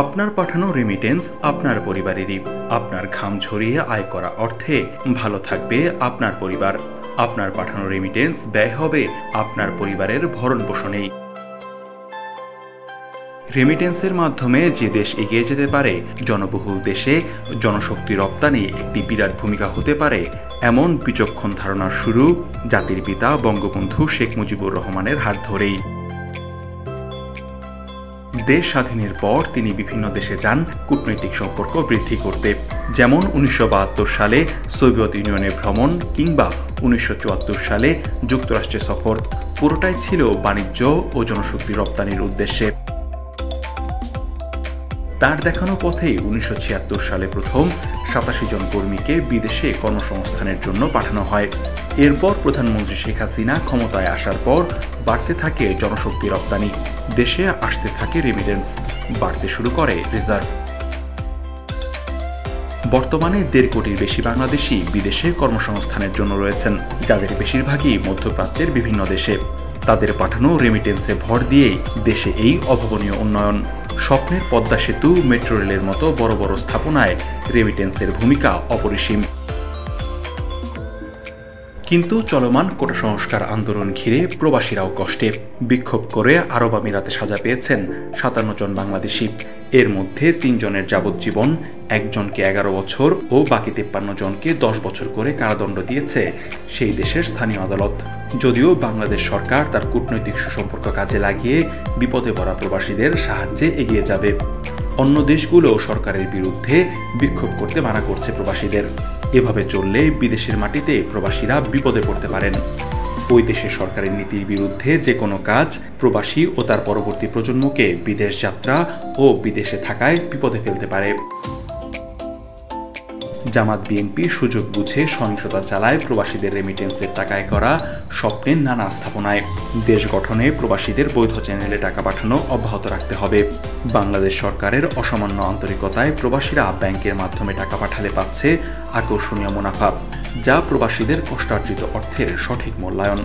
আপনার পাঠানো রেমিটেন্স আপনার পরিবারেরই। আপনার ঘাম ঝরিয়ে আয় করা অর্থে ভালো থাকবে আপনার পরিবার। আপনার পাঠানো রেমিটেন্স ব্যয় হবে আপনার পরিবারের ভরণ পোষণেই। রেমিটেন্সের মাধ্যমে যে দেশ এগিয়ে যেতে পারে, জনবহুল দেশে জনশক্তি রপ্তানি একটি বিরাট ভূমিকা হতে পারে, এমন বিচক্ষণ ধারণার শুরু জাতির পিতা বঙ্গবন্ধু শেখ মুজিবুর রহমানের হাত ধরেই। দেশ স্বাধীনের পর তিনি বিভিন্ন দেশে যান কূটনৈতিক সম্পর্ক বৃদ্ধি করতে, যেমন 1972 সালে সোভিয়েত ইউনিয়নে ভ্রমণ কিংবা 1974 সালে যুক্তরাষ্ট্রে সফর। পুরোটাই ছিল বাণিজ্য ও জনশক্তি রপ্তানির উদ্দেশ্যে। তার দেখানো পথেই 1976 সালে প্রথম 87 জন কর্মীকে বিদেশে কর্মসংস্থানের জন্য পাঠানো হয়। এরপর প্রধানমন্ত্রী শেখ হাসিনা ক্ষমতায় আসার পর বাড়তে থাকে জনশক্তি রপ্তানি, দেশে আসতে থাকে রেমিটেন্স, বাড়তে শুরু করে রিজার্ভ। বর্তমানে 1.5 কোটির বেশি বাংলাদেশি বিদেশে কর্মসংস্থানের জন্য রয়েছেন, যাদের বেশিরভাগই মধ্যপ্রাচ্যের বিভিন্ন দেশে। তাদের পাঠানো রেমিটেন্সে ভর দিয়েই দেশে এই অভাবনীয় উন্নয়ন। স্বপ্নের পদ্মা সেতু, মেট্রো রেলের মতো বড় বড় স্থাপনায় রেমিটেন্সের ভূমিকা অপরিসীম। কিন্তু চলমান কোটা সংস্কার আন্দোলন ঘিরে প্রবাসীরাও কষ্টে। বিক্ষোভ করে আরব আমিরাতে সাজা পেয়েছেন 57 জন বাংলাদেশি। এর মধ্যে 3 জনের যাবজ্জীবন, 1 জনকে 11 বছর ও বাকি 53 জনকে 10 বছর করে কারাদণ্ড দিয়েছে সেই দেশের স্থানীয় আদালত। যদিও বাংলাদেশ সরকার তার কূটনৈতিক সুসম্পর্ক কাজে লাগিয়ে বিপদে পড়া প্রবাসীদের সাহায্যে এগিয়ে যাবে। অন্য দেশগুলো সরকারের বিরুদ্ধে বিক্ষোভ করতে মানা করছে প্রবাসীদের। এভাবে চললে বিদেশের মাটিতে প্রবাসীরা বিপদে পড়তে পারেন। ওই দেশের সরকারের নীতির বিরুদ্ধে যে কোনো কাজ প্রবাসী ও তার পরবর্তী প্রজন্মকে বিদেশ যাত্রা ও বিদেশে থাকায় বিপদে ফেলতে পারে। জামাত বিএনপি সুযোগ বুঝে সহিংসতা চালায় প্রবাসীদের রেমিটেন্সের টাকায় করা স্বপ্নের নানা স্থাপনায়। দেশ গঠনে প্রবাসীদের বৈধ চ্যানেলে টাকা পাঠানো অব্যাহত রাখতে হবে। বাংলাদেশ সরকারের অসামান্য আন্তরিকতায় প্রবাসীরা ব্যাংকের মাধ্যমে টাকা পাঠালে পাচ্ছে আকর্ষণীয় মুনাফা, যা প্রবাসীদের কষ্টার্জিত অর্থের সঠিক মূল্যায়ন।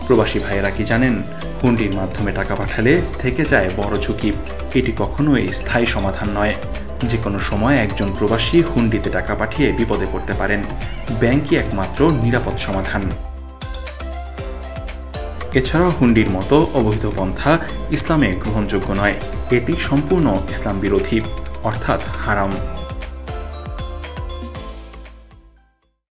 প্রবাসী ভাইয়েরা কি জানেন, হুন্ডির মাধ্যমে টাকা পাঠালে থেকে যায় বড় ঝুঁকি। এটি কখনোই স্থায়ী সমাধান নয়। যে কোনো সময় একজন প্রবাসী হুন্ডিতে টাকা পাঠিয়ে বিপদে পড়তে পারেন। ব্যাংকই একমাত্র নিরাপদ সমাধান। এছাড়া হুন্ডির মতো অবৈধ পন্থা ইসলামে গ্রহণযোগ্য নয়। এটি সম্পূর্ণ ইসলাম বিরোধী, অর্থাৎ হারাম।